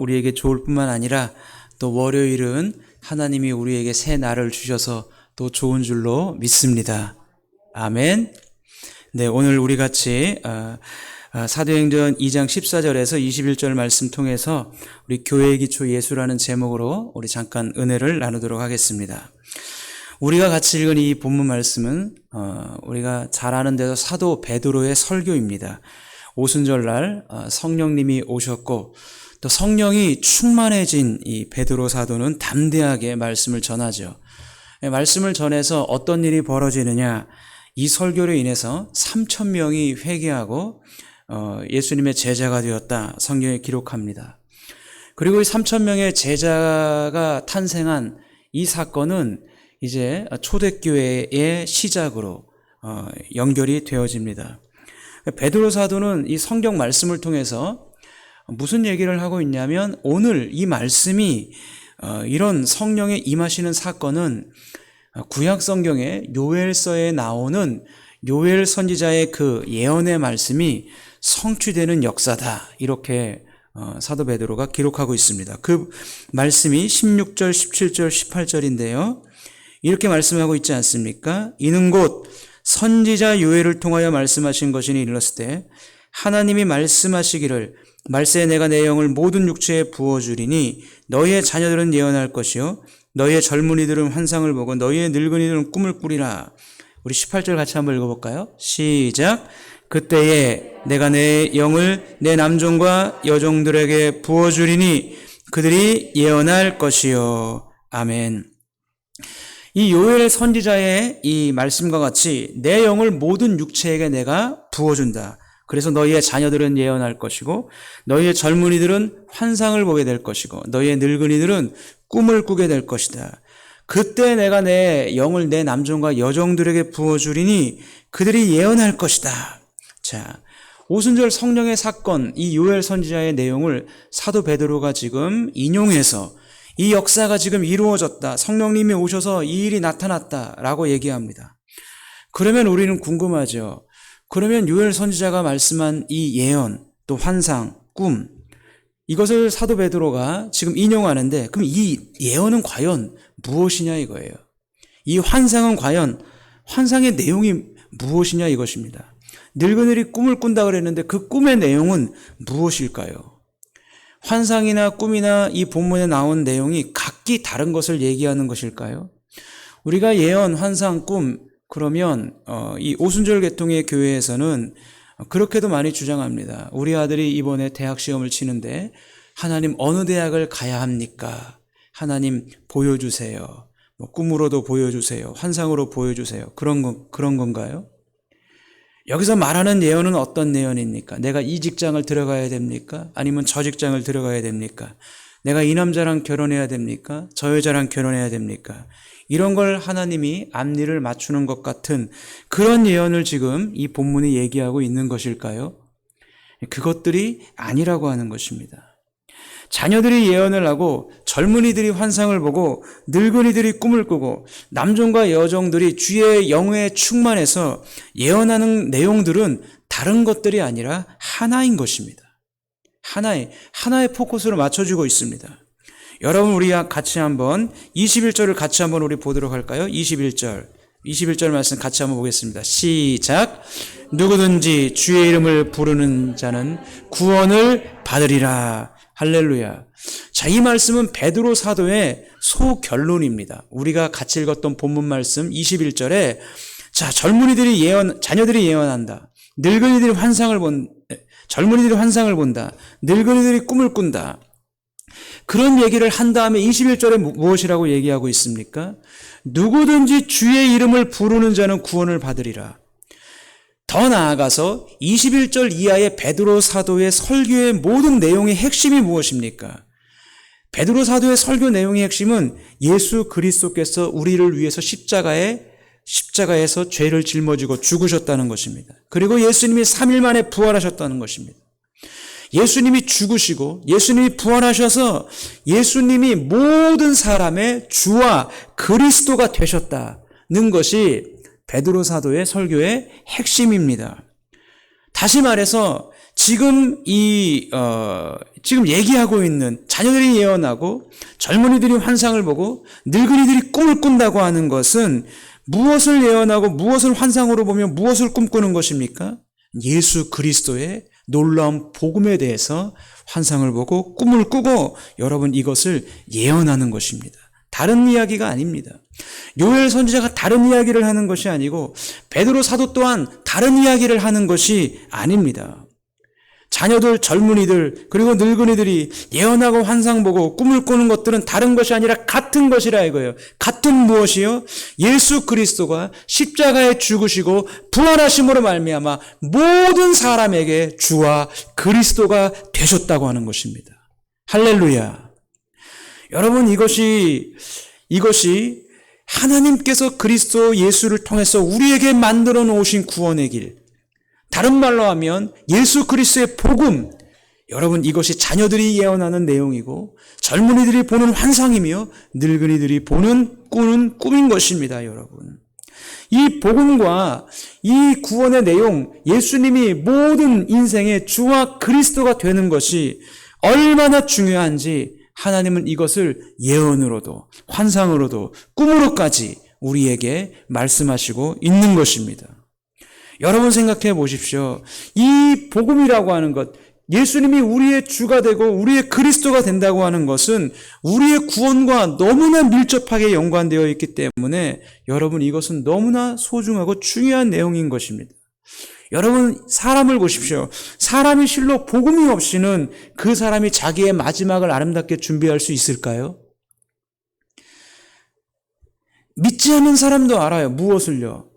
우리에게 좋을 뿐만 아니라 또 월요일은 하나님이 우리에게 새 날을 주셔서 또 좋은 줄로 믿습니다. 아멘. 네, 오늘 우리 같이 사도행전 2장 14절에서 21절 말씀 통해서 우리 교회의 기초 예수라는 제목으로 우리 잠깐 은혜를 나누도록 하겠습니다. 우리가 같이 읽은 이 본문 말씀은 우리가 잘 아는 대로 사도 베드로의 설교입니다. 오순절날 성령님이 오셨고 또 성령이 충만해진 이 베드로 사도는 담대하게 말씀을 전하죠. 말씀을 전해서 어떤 일이 벌어지느냐, 이 설교로 인해서 3,000명이 회개하고 예수님의 제자가 되었다, 성경에 기록합니다. 그리고 이 3,000명의 제자가 탄생한 이 사건은 이제 초대교회의 시작으로 연결이 되어집니다. 베드로 사도는 이 성경 말씀을 통해서 무슨 얘기를 하고 있냐면, 오늘 이 말씀이 이런 성령의 임하시는 사건은 구약 성경의 요엘서에 나오는 요엘 선지자의 그 예언의 말씀이 성취되는 역사다, 이렇게 사도 베드로가 기록하고 있습니다. 그 말씀이 16절, 17절, 18절인데요. 이렇게 말씀하고 있지 않습니까? 이는 곧 선지자 요엘을 통하여 말씀하신 것이니 이르렀을 때 하나님이 말씀하시기를 말세에 내가 내 영을 모든 육체에 부어주리니 너희의 자녀들은 예언할 것이요 너희의 젊은이들은 환상을 보고 너희의 늙은이들은 꿈을 꾸리라. 우리 18절 같이 한번 읽어볼까요? 시작. 그때에 내가 내 영을 내 남종과 여종들에게 부어주리니 그들이 예언할 것이요. 아멘. 이 요엘 선지자의 이 말씀과 같이 내 영을 모든 육체에게 내가 부어준다. 그래서 너희의 자녀들은 예언할 것이고 너희의 젊은이들은 환상을 보게 될 것이고 너희의 늙은이들은 꿈을 꾸게 될 것이다. 그때 내가 내 영을 내 남종과 여종들에게 부어주리니 그들이 예언할 것이다. 자, 오순절 성령의 사건, 이 요엘 선지자의 내용을 사도 베드로가 지금 인용해서 이 역사가 지금 이루어졌다, 성령님이 오셔서 이 일이 나타났다라고 얘기합니다. 그러면 우리는 궁금하죠. 그러면 요엘 선지자가 말씀한 이 예언, 또 환상, 꿈, 이것을 사도 베드로가 지금 인용하는데, 그럼 이 예언은 과연 무엇이냐 이거예요. 이 환상은 과연 환상의 내용이 무엇이냐 이것입니다. 늙은이들이 꿈을 꾼다 그랬는데 그 꿈의 내용은 무엇일까요? 환상이나 꿈이나 이 본문에 나온 내용이 각기 다른 것을 얘기하는 것일까요? 우리가 예언, 환상, 꿈, 그러면 이 오순절 계통의 교회에서는 그렇게도 많이 주장합니다. 우리 아들이 이번에 대학 시험을 치는데 하나님 어느 대학을 가야 합니까? 하나님 보여주세요. 꿈으로도 보여주세요. 환상으로 보여주세요. 그런 건가요? 여기서 말하는 예언은 어떤 예언입니까? 내가 이 직장을 들어가야 됩니까? 아니면 저 직장을 들어가야 됩니까? 내가 이 남자랑 결혼해야 됩니까? 저 여자랑 결혼해야 됩니까? 이런 걸 하나님이 앞니를 맞추는 것 같은 그런 예언을 지금 이 본문이 얘기하고 있는 것일까요? 그것들이 아니라고 하는 것입니다. 자녀들이 예언을 하고 젊은이들이 환상을 보고 늙은이들이 꿈을 꾸고 남종과 여종들이 주의 영에 충만해서 예언하는 내용들은 다른 것들이 아니라 하나인 것입니다. 하나의 포커스로 맞춰주고 있습니다. 여러분, 우리가 같이 한번 21절을 같이 한번 우리 보도록 할까요? 21절 말씀 같이 한번 보겠습니다. 시작. 누구든지 주의 이름을 부르는 자는 구원을 받으리라. 할렐루야. 자, 이 말씀은 베드로 사도의 소결론입니다. 우리가 같이 읽었던 본문 말씀 21절에 자, 자녀들이 예언한다. 젊은이들이 환상을 본다. 늙은이들이 꿈을 꾼다. 그런 얘기를 한 다음에 21절에 무엇이라고 얘기하고 있습니까? 누구든지 주의 이름을 부르는 자는 구원을 받으리라. 더 나아가서 21절 이하의 베드로 사도의 설교의 모든 내용의 핵심이 무엇입니까? 베드로 사도의 설교 내용의 핵심은 예수 그리스도께서 우리를 위해서 십자가에서 죄를 짊어지고 죽으셨다는 것입니다. 그리고 예수님이 3일 만에 부활하셨다는 것입니다. 예수님이 죽으시고 예수님이 부활하셔서 예수님이 모든 사람의 주와 그리스도가 되셨다는 것이 베드로 사도의 설교의 핵심입니다. 다시 말해서 지금 얘기하고 있는 자녀들이 예언하고 젊은이들이 환상을 보고 늙은이들이 꿈을 꾼다고 하는 것은 무엇을 예언하고 무엇을 환상으로 보며 무엇을 꿈꾸는 것입니까? 예수 그리스도의 놀라운 복음에 대해서 환상을 보고 꿈을 꾸고 여러분 이것을 예언하는 것입니다. 다른 이야기가 아닙니다. 요엘 선지자가 다른 이야기를 하는 것이 아니고 베드로 사도 또한 다른 이야기를 하는 것이 아닙니다. 자녀들, 젊은이들, 그리고 늙은이들이 예언하고 환상 보고 꿈을 꾸는 것들은 다른 것이 아니라 같은 것이라 이거예요. 같은 무엇이요? 예수 그리스도가 십자가에 죽으시고 부활하심으로 말미암아 모든 사람에게 주와 그리스도가 되셨다고 하는 것입니다. 할렐루야. 여러분 이것이 하나님께서 그리스도 예수를 통해서 우리에게 만들어 놓으신 구원의 길, 다른 말로 하면 예수 그리스도의 복음, 여러분 이것이 자녀들이 예언하는 내용이고 젊은이들이 보는 환상이며 늙은이들이 꾸는 꿈인 것입니다. 여러분 이 복음과 이 구원의 내용, 예수님이 모든 인생의 주와 그리스도가 되는 것이 얼마나 중요한지 하나님은 이것을 예언으로도 환상으로도 꿈으로까지 우리에게 말씀하시고 있는 것입니다. 여러분 생각해 보십시오. 이 복음이라고 하는 것, 예수님이 우리의 주가 되고 우리의 그리스도가 된다고 하는 것은 우리의 구원과 너무나 밀접하게 연관되어 있기 때문에 여러분 이것은 너무나 소중하고 중요한 내용인 것입니다. 여러분 사람을 보십시오. 사람이 실로 복음이 없이는 그 사람이 자기의 마지막을 아름답게 준비할 수 있을까요? 믿지 않는 사람도 알아요. 무엇을요?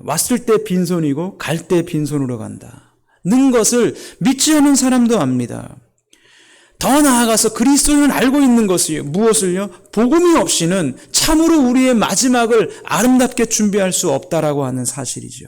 왔을 때 빈손이고 갈 때 빈손으로 간다 는 것을 믿지 않는 사람도 압니다. 더 나아가서 그리스도인은 알고 있는 것이요. 무엇을요? 복음이 없이는 참으로 우리의 마지막을 아름답게 준비할 수 없다라고 하는 사실이죠.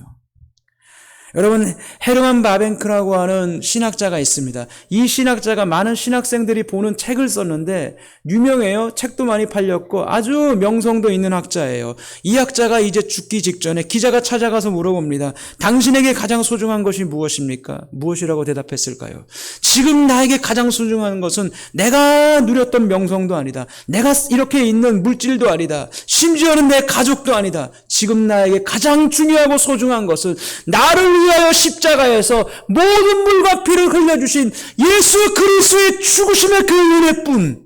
여러분 헤르만 바벤크라고 하는 신학자가 있습니다. 이 신학자가 많은 신학생들이 보는 책을 썼는데 유명해요. 책도 많이 팔렸고 아주 명성도 있는 학자예요. 이 학자가 이제 죽기 직전에 기자가 찾아가서 물어봅니다. 당신에게 가장 소중한 것이 무엇입니까? 무엇이라고 대답했을까요? 지금 나에게 가장 소중한 것은 내가 누렸던 명성도 아니다. 내가 이렇게 있는 물질도 아니다. 심지어는 내 가족도 아니다. 지금 나에게 가장 중요하고 소중한 것은 나를 위하여 십자가에서 모든 물과 피를 흘려주신 예수 그리스도의 죽으심의 그 은혜뿐,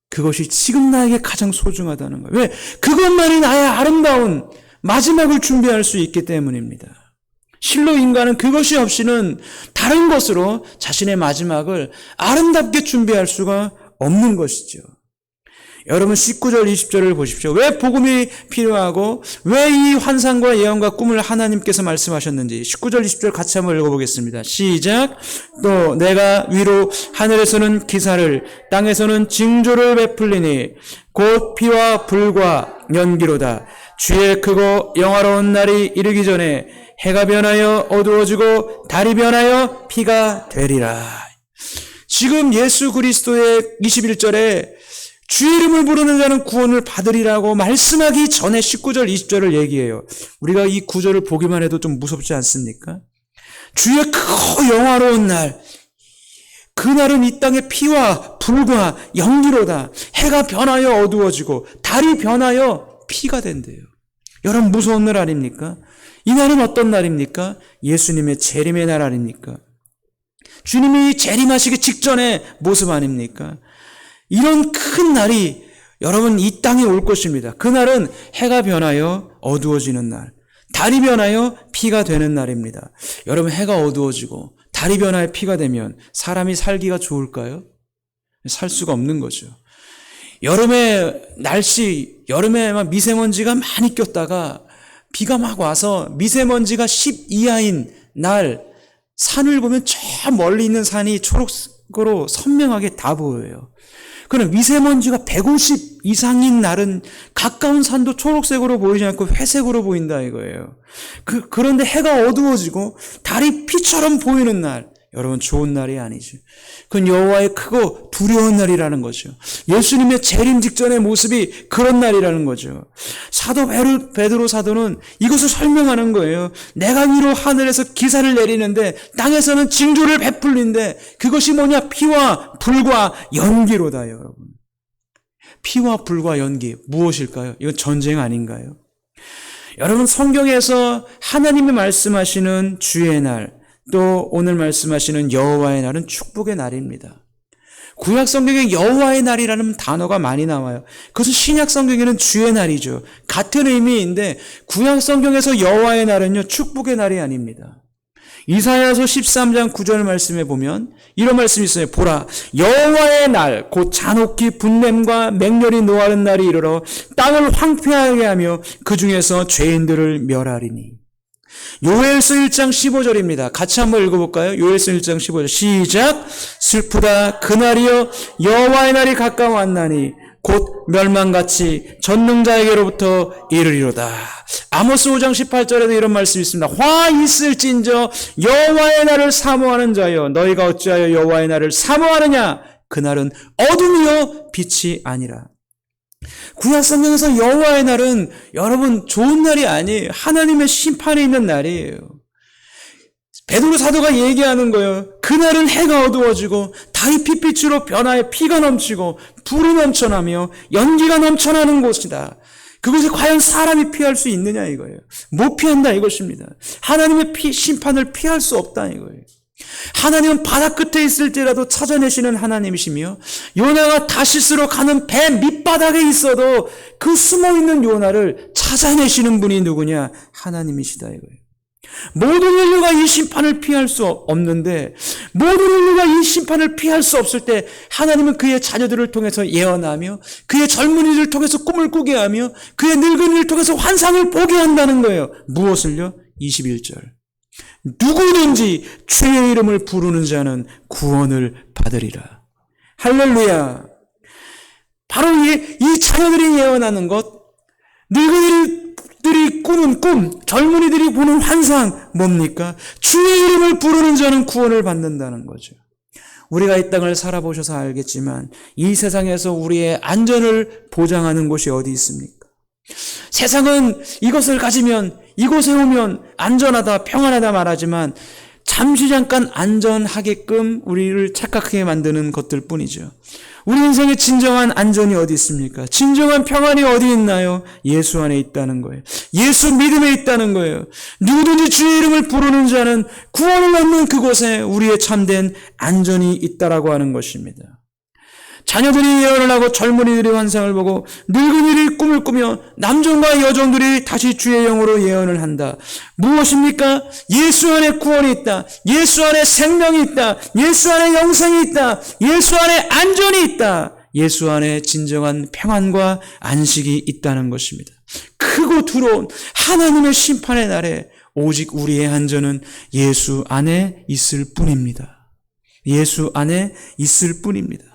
그것이 지금 나에게 가장 소중하다는 거예요. 왜? 그것만이 나의 아름다운 마지막을 준비할 수 있기 때문입니다. 실로 인간은 그것이 없이는 다른 것으로 자신의 마지막을 아름답게 준비할 수가 없는 것이죠. 여러분 19절 20절을 보십시오. 왜 복음이 필요하고 왜 이 환상과 예언과 꿈을 하나님께서 말씀하셨는지 19절 20절 같이 한번 읽어보겠습니다. 시작. 또 내가 위로 하늘에서는 기사를 땅에서는 징조를 베풀리니 곧 피와 불과 연기로다. 주의 크고 영화로운 날이 이르기 전에 해가 변하여 어두워지고 달이 변하여 피가 되리라. 지금 예수 그리스도의 21절에 주의 이름을 부르는 자는 구원을 받으리라고 말씀하기 전에 19절 20절을 얘기해요. 우리가 이 구절을 보기만 해도 좀 무섭지 않습니까? 주의 크고 영화로운 날, 그날은 이 땅의 피와 불과 연기로다. 해가 변하여 어두워지고 달이 변하여 피가 된대요. 여러분 무서운 날 아닙니까? 이 날은 어떤 날입니까? 예수님의 재림의 날 아닙니까? 주님이 재림하시기 직전의 모습 아닙니까? 이런 큰 날이 여러분 이 땅에 올 것입니다. 그날은 해가 변하여 어두워지는 날, 달이 변하여 피가 되는 날입니다. 여러분 해가 어두워지고 달이 변하여 피가 되면 사람이 살기가 좋을까요? 살 수가 없는 거죠. 여름에 날씨, 여름에 막 미세먼지가 많이 꼈다가 비가 막 와서 미세먼지가 10 이하인 날 산을 보면 저 멀리 있는 산이 초록색으로 선명하게 다 보여요. 그럼 미세먼지가 150 이상인 날은 가까운 산도 초록색으로 보이지 않고 회색으로 보인다 이거예요. 그런데 해가 어두워지고 달이 피처럼 보이는 날, 여러분 좋은 날이 아니죠. 그건 여호와의 크고 두려운 날이라는 거죠. 예수님의 재림 직전의 모습이 그런 날이라는 거죠. 사도 베드로 사도는 이것을 설명하는 거예요. 내가 위로 하늘에서 기사를 내리는데 땅에서는 징조를 베풀는데 그것이 뭐냐? 피와 불과 연기로다, 여러분. 피와 불과 연기 무엇일까요? 이건 전쟁 아닌가요? 여러분 성경에서 하나님이 말씀하시는 주의 날, 또 오늘 말씀하시는 여호와의 날은 축복의 날입니다. 구약 성경에 여호와의 날이라는 단어가 많이 나와요. 그것은 신약 성경에는 주의 날이죠. 같은 의미인데 구약 성경에서 여호와의 날은요 축복의 날이 아닙니다. 이사야서 13장 9절 말씀에 보면 이런 말씀이 있어요. 보라, 여호와의 날 곧 잔혹히 분냄과 맹렬히 노하는 날이 이르러 땅을 황폐하게 하며 그 중에서 죄인들을 멸하리니. 요엘서 1장 15절입니다. 같이 한번 읽어볼까요? 요엘서 1장 15절 시작. 슬프다 그날이여 여호와의 날이 가까워왔나니 곧 멸망같이 전능자에게로부터 이르리로다. 아모스 5장 18절에도 이런 말씀이 있습니다. 화 있을진저 여호와의 날을 사모하는 자여 너희가 어찌하여 여호와의 날을 사모하느냐? 그날은 어둠이요 빛이 아니라. 구약 성경에서 여호와의 날은 여러분 좋은 날이 아니에요. 하나님의 심판이 있는 날이에요. 베드로 사도가 얘기하는 거예요. 그날은 해가 어두워지고 달이 핏빛으로 변하여 피가 넘치고 불이 넘쳐나며 연기가 넘쳐나는 곳이다. 그것을 과연 사람이 피할 수 있느냐 이거예요. 못 피한다 이것입니다. 하나님의 심판을 피할 수 없다 이거예요. 하나님은 바다 끝에 있을지라도 찾아내시는 하나님이시며 요나가 다시스로 가는 배 밑바닥에 있어도 그 숨어있는 요나를 찾아내시는 분이 누구냐? 하나님이시다 이거예요. 모든 인류가 이 심판을 피할 수 없는데 모든 인류가 이 심판을 피할 수 없을 때 하나님은 그의 자녀들을 통해서 예언하며 그의 젊은이들을 통해서 꿈을 꾸게 하며 그의 늙은이를 통해서 환상을 보게 한다는 거예요. 무엇을요? 21절 누구든지 주의 이름을 부르는 자는 구원을 받으리라. 할렐루야. 바로 이 자녀들이 예언하는 것, 늙은이들이 꾸는 꿈, 젊은이들이 보는 환상 뭡니까? 주의 이름을 부르는 자는 구원을 받는다는 거죠. 우리가 이 땅을 살아보셔서 알겠지만 이 세상에서 우리의 안전을 보장하는 곳이 어디 있습니까? 세상은 이것을 가지면 이곳에 오면 안전하다 평안하다 말하지만 잠시 잠깐 안전하게끔 우리를 착각하게 만드는 것들 뿐이죠. 우리 인생의 진정한 안전이 어디 있습니까? 진정한 평안이 어디 있나요? 예수 안에 있다는 거예요. 예수 믿음에 있다는 거예요. 누구든지 주의 이름을 부르는 자는 구원을 얻는 그곳에 우리의 참된 안전이 있다라고 하는 것입니다. 자녀들이 예언을 하고 젊은이들이 환상을 보고 늙은이들이 꿈을 꾸며 남종과 여종들이 다시 주의 영으로 예언을 한다. 무엇입니까? 예수 안에 구원이 있다. 예수 안에 생명이 있다. 예수 안에 영생이 있다. 예수 안에 안전이 있다. 예수 안에 진정한 평안과 안식이 있다는 것입니다. 크고 두려운 하나님의 심판의 날에 오직 우리의 안전은 예수 안에 있을 뿐입니다. 예수 안에 있을 뿐입니다.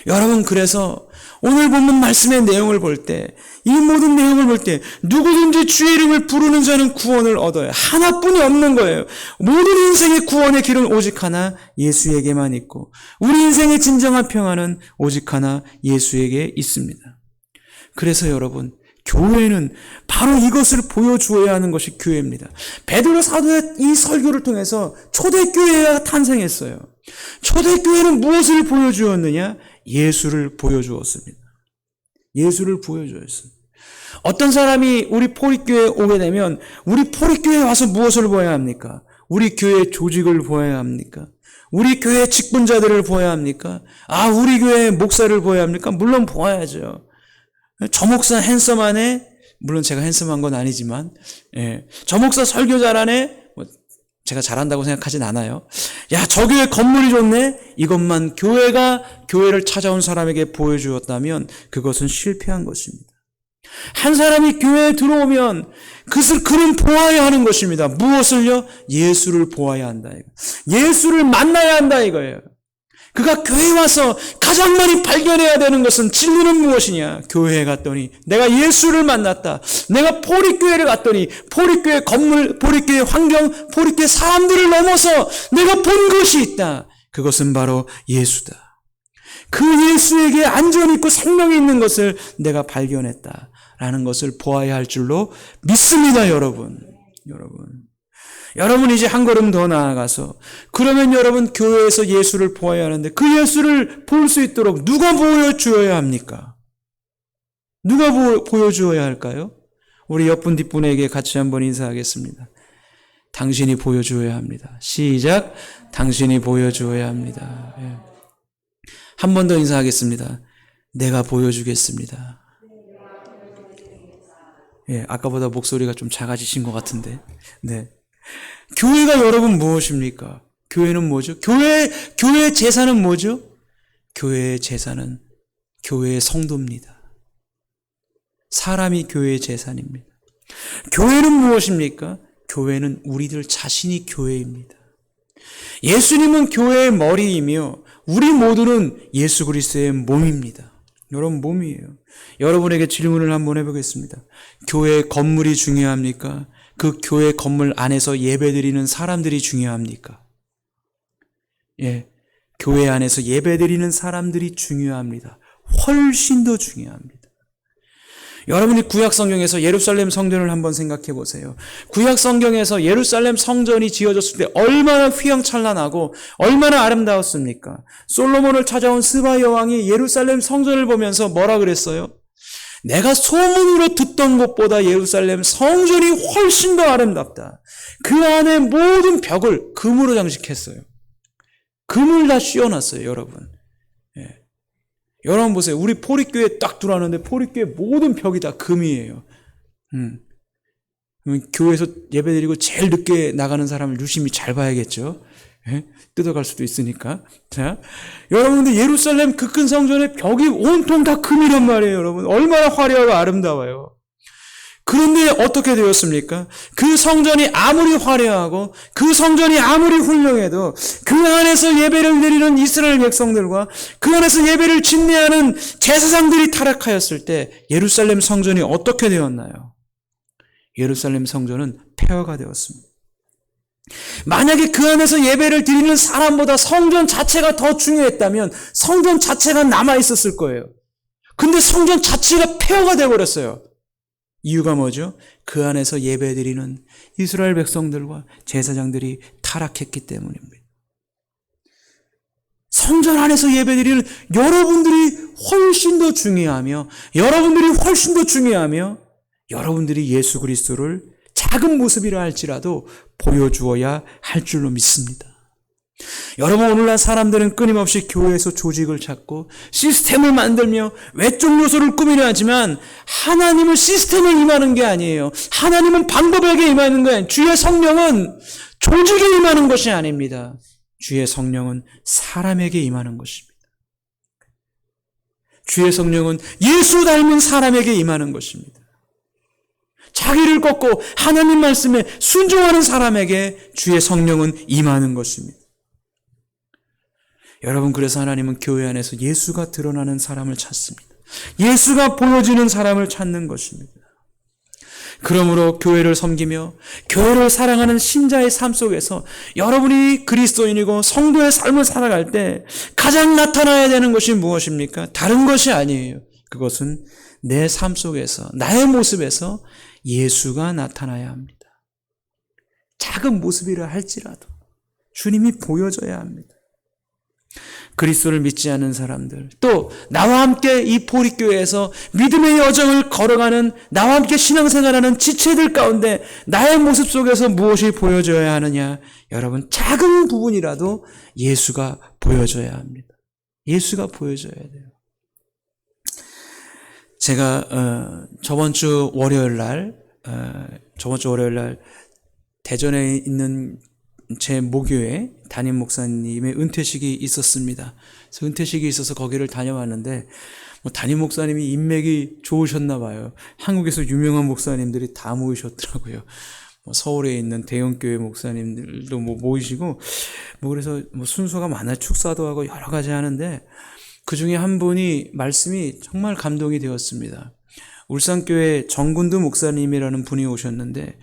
여러분 그래서 오늘 본문 말씀의 내용을 볼 때 이 모든 내용을 볼 때 누구든지 주의 이름을 부르는 자는 구원을 얻어요. 하나뿐이 없는 거예요. 모든 인생의 구원의 길은 오직 하나 예수에게만 있고 우리 인생의 진정한 평안은 오직 하나 예수에게 있습니다. 그래서 여러분 교회는 바로 이것을 보여주어야 하는 것이 교회입니다. 베드로 사도의 이 설교를 통해서 초대교회가 탄생했어요. 초대교회는 무엇을 보여주었느냐? 예수를 보여주었습니다. 예수를 보여주었습니다. 어떤 사람이 우리 포립교회에 오게 되면 우리 포립교회에 와서 무엇을 보아야 합니까? 우리 교회 조직을 보아야 합니까? 우리 교회 직분자들을 보아야 합니까? 우리 교회 목사를 보아야 합니까? 물론 보아야죠. 저 목사 핸섬하네? 물론 제가 핸섬한 건 아니지만 저 목사 설교 잘하네? 제가 잘한다고 생각하진 않아요. 야, 저 교회 건물이 좋네? 이것만 교회를 찾아온 사람에게 보여주었다면 그것은 실패한 것입니다. 한 사람이 교회에 들어오면 그는 보아야 하는 것입니다. 무엇을요? 예수를 보아야 한다. 예수를 만나야 한다 이거예요. 그가 교회에 와서 가장 많이 발견해야 되는 것은 진리는 무엇이냐? 교회에 갔더니 내가 예수를 만났다. 내가 포립교회를 갔더니 포립교회 건물, 포립교회 환경, 포립교회 사람들을 넘어서 내가 본 것이 있다. 그것은 바로 예수다. 그 예수에게 안전이 있고 생명이 있는 것을 내가 발견했다라는 것을 보아야 할 줄로 믿습니다, 여러분. 여러분 이제 한 걸음 더 나아가서 그러면 여러분 교회에서 예수를 보아야 하는데 그 예수를 볼 수 있도록 누가 보여주어야 합니까? 누가 보여주어야 할까요? 우리 옆분 뒷분에게 같이 한번 인사하겠습니다. 당신이 보여주어야 합니다. 시작. 당신이 보여주어야 합니다. 예. 한 번 더 인사하겠습니다. 내가 보여주겠습니다. 예, 아까보다 목소리가 좀 작아지신 것 같은데. 네. 교회가 여러분 무엇입니까? 교회는 뭐죠? 교회의 제사는 뭐죠? 교회의 제사는 교회의 성도입니다. 사람이 교회의 제사입니다. 교회는 무엇입니까? 교회는 우리들 자신이 교회입니다. 예수님은 교회의 머리이며 우리 모두는 예수 그리스도의 몸입니다. 여러분 몸이에요. 여러분에게 질문을 한번 해보겠습니다. 교회의 건물이 중요합니까? 그 교회 건물 안에서 예배드리는 사람들이 중요합니까? 예, 교회 안에서 예배드리는 사람들이 중요합니다. 훨씬 더 중요합니다. 여러분이 구약 성경에서 예루살렘 성전을 한번 생각해 보세요. 구약 성경에서 예루살렘 성전이 지어졌을 때 얼마나 휘황찬란하고 얼마나 아름다웠습니까? 솔로몬을 찾아온 스바 여왕이 예루살렘 성전을 보면서 뭐라 그랬어요? 내가 소문으로 듣던 것보다 예루살렘 성전이 훨씬 더 아름답다. 그 안에 모든 벽을 금으로 장식했어요. 금을 다 씌워놨어요, 여러분. 예. 여러분 보세요. 우리 포립교회 딱 들어왔는데 포립교회 모든 벽이 다 금이에요. 교회에서 예배드리고 제일 늦게 나가는 사람을 유심히 잘 봐야겠죠. 예? 뜯어갈 수도 있으니까. 자, 여러분들 예루살렘 그 큰 성전의 벽이 온통 다 금이란 말이에요, 여러분. 얼마나 화려하고 아름다워요. 그런데 어떻게 되었습니까? 그 성전이 아무리 화려하고 그 성전이 아무리 훌륭해도 그 안에서 예배를 드리는 이스라엘 백성들과 그 안에서 예배를 진례하는 제사장들이 타락하였을 때 예루살렘 성전이 어떻게 되었나요? 예루살렘 성전은 폐허가 되었습니다. 만약에 그 안에서 예배를 드리는 사람보다 성전 자체가 더 중요했다면 성전 자체가 남아있었을 거예요. 근데 성전 자체가 폐허가 되어버렸어요. 이유가 뭐죠? 그 안에서 예배드리는 이스라엘 백성들과 제사장들이 타락했기 때문입니다. 성전 안에서 예배드리는 여러분들이 훨씬 더 중요하며 여러분들이 예수 그리스도를 작은 모습이라 할지라도 보여주어야 할 줄로 믿습니다. 여러분 오늘날 사람들은 끊임없이 교회에서 조직을 찾고 시스템을 만들며 외적 요소를 꾸미려 하지만 하나님은 시스템을 임하는 게 아니에요. 하나님은 방법에게 임하는 거예요. 주의 성령은 조직에 임하는 것이 아닙니다. 주의 성령은 사람에게 임하는 것입니다. 주의 성령은 예수 닮은 사람에게 임하는 것입니다. 자기를 꺾고 하나님 말씀에 순종하는 사람에게 주의 성령은 임하는 것입니다. 여러분 그래서 하나님은 교회 안에서 예수가 드러나는 사람을 찾습니다. 예수가 보여지는 사람을 찾는 것입니다. 그러므로 교회를 섬기며 교회를 사랑하는 신자의 삶 속에서 여러분이 그리스도인이고 성도의 삶을 살아갈 때 가장 나타나야 되는 것이 무엇입니까? 다른 것이 아니에요. 그것은 내 삶 속에서 나의 모습에서 예수가 나타나야 합니다. 작은 모습이라 할지라도 주님이 보여져야 합니다. 그리스도를 믿지 않는 사람들, 또 나와 함께 이 포립교회에서 믿음의 여정을 걸어가는 나와 함께 신앙생활하는 지체들 가운데 나의 모습 속에서 무엇이 보여져야 하느냐? 여러분 작은 부분이라도 예수가 보여져야 합니다. 예수가 보여져야 돼요. 제가 저번 주 월요일 날 대전에 있는 제 모교회 담임 목사님의 은퇴식이 있었습니다. 그래서 은퇴식이 있어서 거기를 다녀왔는데 담임 목사님이 인맥이 좋으셨나 봐요. 한국에서 유명한 목사님들이 다 모이셨더라고요. 서울에 있는 대형교회 목사님들도 모이시고, 그래서 순서가 많아요. 축사도 하고 여러 가지 하는데, 그 중에 한 분이 말씀이 정말 감동이 되었습니다. 울산교회 정군두 목사님이라는 분이 오셨는데,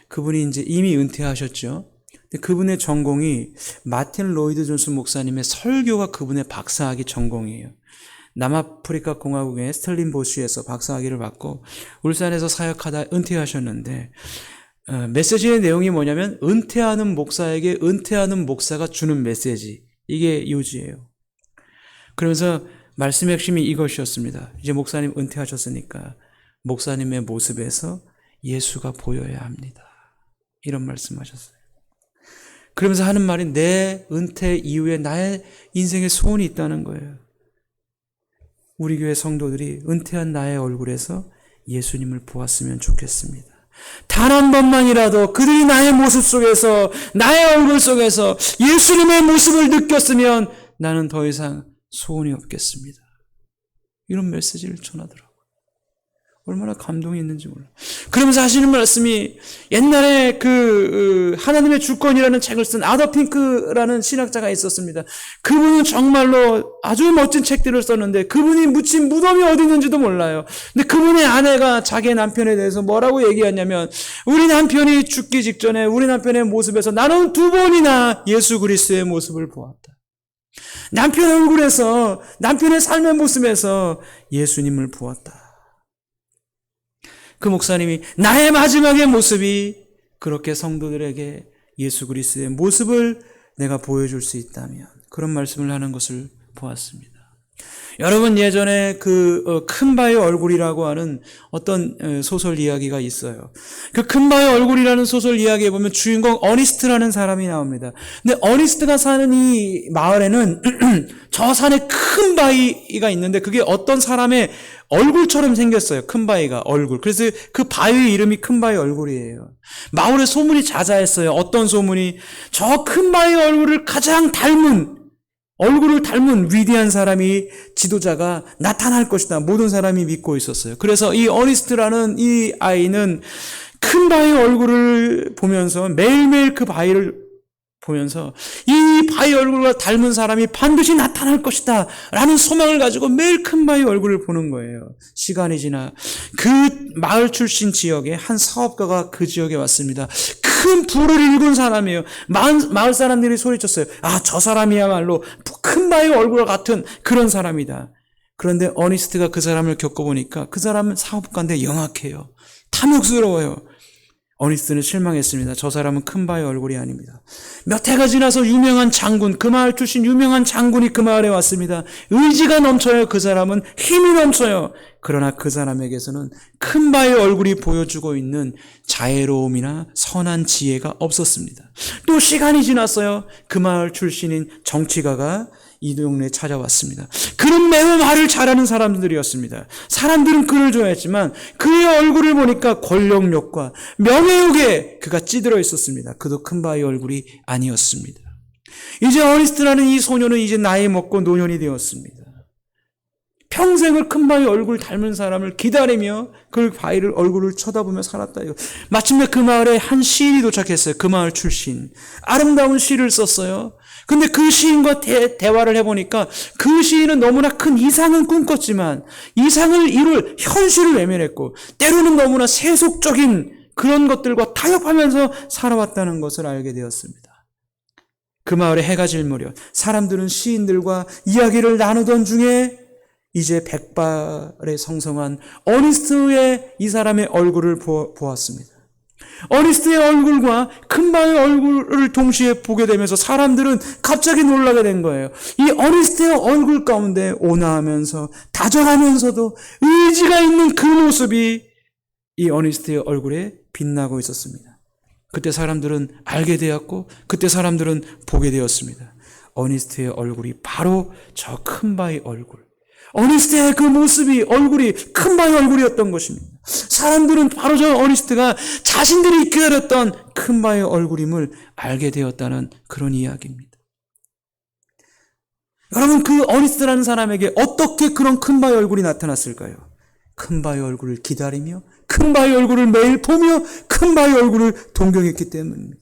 그분이 이제 이미 은퇴하셨죠. 근데 그분의 전공이 마틴 로이드 존슨 목사님의 설교가 그분의 박사학위 전공이에요. 남아프리카 공화국의 스텔린보시에서 박사학위를 받고 울산에서 사역하다 은퇴하셨는데, 메시지의 내용이 뭐냐면 은퇴하는 목사에게 은퇴하는 목사가 주는 메시지, 이게 요지예요. 그러면서 말씀의 핵심이 이것이었습니다. 이제 목사님 은퇴하셨으니까 목사님의 모습에서 예수가 보여야 합니다. 이런 말씀하셨어요. 그러면서 하는 말이 내 은퇴 이후에 나의 인생의 소원이 있다는 거예요. 우리 교회 성도들이 은퇴한 나의 얼굴에서 예수님을 보았으면 좋겠습니다. 단 한 번만이라도 그들이 나의 모습 속에서, 나의 얼굴 속에서 예수님의 모습을 느꼈으면 나는 더 이상 소원이 없겠습니다. 이런 메시지를 전하더라고요. 얼마나 감동이 있는지 몰라. 그러면서 하시는 말씀이 옛날에 하나님의 주권이라는 책을 쓴 아더 핑크라는 신학자가 있었습니다. 그분은 정말로 아주 멋진 책들을 썼는데 그분이 묻힌 무덤이 어디 있는지도 몰라요. 근데 그분의 아내가 자기 남편에 대해서 뭐라고 얘기하냐면, 우리 남편이 죽기 직전에 우리 남편의 모습에서 나는 2번이나 예수 그리스도의 모습을 보았다. 남편 얼굴에서, 남편의 삶의 모습에서 예수님을 보았다. 그 목사님이 나의 마지막의 모습이 그렇게 성도들에게 예수 그리스도의 모습을 내가 보여줄 수 있다면, 그런 말씀을 하는 것을 보았습니다. 여러분, 예전에 큰 바의 얼굴이라고 하는 어떤 소설 이야기가 있어요. 그 큰 바의 얼굴이라는 소설 이야기에 보면 주인공 어니스트라는 사람이 나옵니다. 근데 어니스트가 사는 이 마을에는 저 산에 큰 바위가 있는데 그게 어떤 사람의 얼굴처럼 생겼어요. 큰 바위가 얼굴. 그래서 그 바위 이름이 큰 바위 얼굴이에요. 마을에 소문이 자자했어요. 어떤 소문이? 저 큰 바위 얼굴을 닮은 위대한 사람이, 지도자가 나타날 것이다. 모든 사람이 믿고 있었어요. 그래서 이 어니스트라는 이 아이는 큰 바위 얼굴을 보면서, 매일매일 그 바위를 보면서 이 바위 얼굴과 닮은 사람이 반드시 나타날 것이다 라는 소망을 가지고 매일 큰 바위 얼굴을 보는 거예요. 시간이 지나 그 마을 출신 지역에 한 사업가가 그 지역에 왔습니다. 큰 부를 일군 사람이에요. 마을 사람들이 소리쳤어요. 아, 저 사람이야말로 큰 바위 얼굴 같은 그런 사람이다. 그런데 어니스트가 그 사람을 겪어보니까 그 사람은 사업가인데 영악해요. 탐욕스러워요. 어니스트는 실망했습니다. 저 사람은 큰 바위 얼굴이 아닙니다. 몇 해가 지나서 유명한 장군, 그 마을 출신 유명한 장군이 그 마을에 왔습니다. 의지가 넘쳐요. 그 사람은 힘이 넘쳐요. 그러나 그 사람에게서는 큰 바위 얼굴이 보여주고 있는 자애로움이나 선한 지혜가 없었습니다. 또 시간이 지났어요. 그 마을 출신인 정치가가 이 동네에 찾아왔습니다. 그는 매우 말을 잘하는 사람들이었습니다. 사람들은 그를 좋아했지만 그의 얼굴을 보니까 권력욕과 명예욕에 그가 찌들어 있었습니다. 그도 큰 바위 얼굴이 아니었습니다. 이제 어니스트라는 이 소녀는 이제 나이 먹고 노년이 되었습니다. 평생을 큰 바위 얼굴 닮은 사람을 기다리며 그 바위를 얼굴을 쳐다보며 살았다. 마침내 그 마을에 한 시인이 도착했어요. 그 마을 출신. 아름다운 시를 썼어요. 근데 그 시인과 대화를 해보니까 그 시인은 너무나 큰 이상은 꿈꿨지만 이상을 이룰 현실을 외면했고 때로는 너무나 세속적인 그런 것들과 타협하면서 살아왔다는 것을 알게 되었습니다. 그 마을에 해가 질 무렵 사람들은 시인들과 이야기를 나누던 중에 이제 백발에 성성한 어니스트의 이 사람의 얼굴을 보았습니다. 어니스트의 얼굴과 큰 바의 얼굴을 동시에 보게 되면서 사람들은 갑자기 놀라게 된 거예요. 이 어니스트의 얼굴 가운데 온화하면서 다정하면서도 의지가 있는 그 모습이 이 어니스트의 얼굴에 빛나고 있었습니다. 그때 사람들은 알게 되었고 그때 사람들은 보게 되었습니다. 어니스트의 얼굴이 바로 저 큰 바의 얼굴, 어니스트의 그 모습이, 얼굴이 큰 바위 얼굴이었던 것입니다. 사람들은 바로 저 어니스트가 자신들이 기다렸던 큰 바위 얼굴임을 알게 되었다는 그런 이야기입니다. 여러분, 그 어니스트라는 사람에게 어떻게 그런 큰 바위 얼굴이 나타났을까요? 큰 바위 얼굴을 기다리며 큰 바의 얼굴을 매일 보며 큰 바의 얼굴을 동경했기 때문입니다.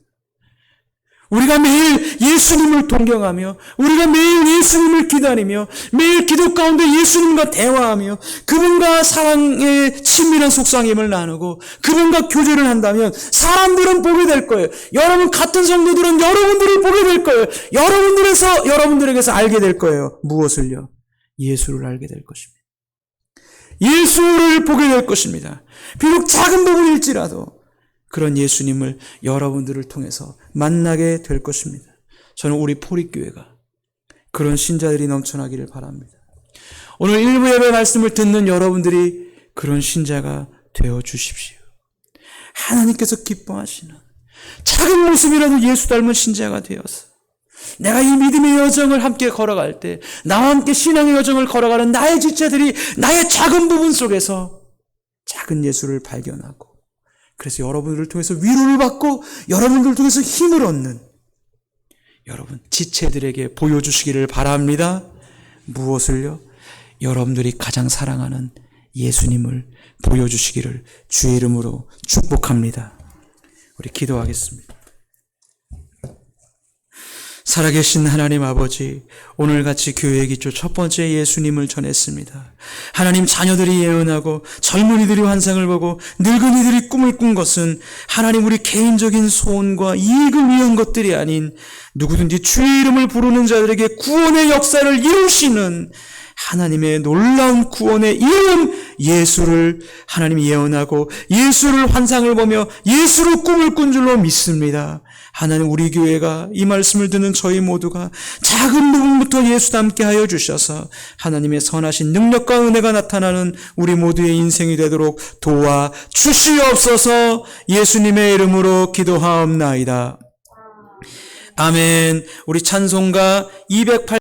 우리가 매일 예수님을 동경하며 우리가 매일 예수님을 기다리며 매일 기도 가운데 예수님과 대화하며 그분과 사랑의 친밀한 속상임을 나누고 그분과 교제를 한다면 사람들은 보게 될 거예요. 여러분 같은 성도들은 여러분들을 보게 될 거예요. 여러분들에게서 알게 될 거예요. 무엇을요? 예수를 알게 될 것입니다. 예수를 보게 될 것입니다. 비록 작은 부분일지라도 그런 예수님을 여러분들을 통해서 만나게 될 것입니다. 저는 우리 포립교회가 그런 신자들이 넘쳐나기를 바랍니다. 오늘 일부 예배 말씀을 듣는 여러분들이 그런 신자가 되어 주십시오. 하나님께서 기뻐하시는 작은 모습이라도 예수 닮은 신자가 되어서 내가 이 믿음의 여정을 함께 걸어갈 때 나와 함께 신앙의 여정을 걸어가는 나의 지체들이 나의 작은 부분 속에서 작은 예수를 발견하고 그래서 여러분들을 통해서 위로를 받고 여러분들을 통해서 힘을 얻는 여러분 지체들에게 보여주시기를 바랍니다. 무엇을요? 여러분들이 가장 사랑하는 예수님을 보여주시기를 주의 이름으로 축복합니다. 우리 기도하겠습니다. 살아계신 하나님 아버지, 오늘같이 교회 기초 첫 번째 예수님을 전했습니다. 하나님, 자녀들이 예언하고 젊은이들이 환상을 보고 늙은이들이 꿈을 꾼 것은 하나님 우리 개인적인 소원과 이익을 위한 것들이 아닌 누구든지 주의 이름을 부르는 자들에게 구원의 역사를 이루시는 하나님의 놀라운 구원의 이름 예수를 하나님 예언하고 예수를 환상을 보며 예수로 꿈을 꾼 줄로 믿습니다. 하나님, 우리 교회가 이 말씀을 듣는 저희 모두가 작은 부분부터 예수 닮게 하여 주셔서 하나님의 선하신 능력과 은혜가 나타나는 우리 모두의 인생이 되도록 도와 주시옵소서. 예수님의 이름으로 기도하옵나이다. 아멘. 우리 찬송가 208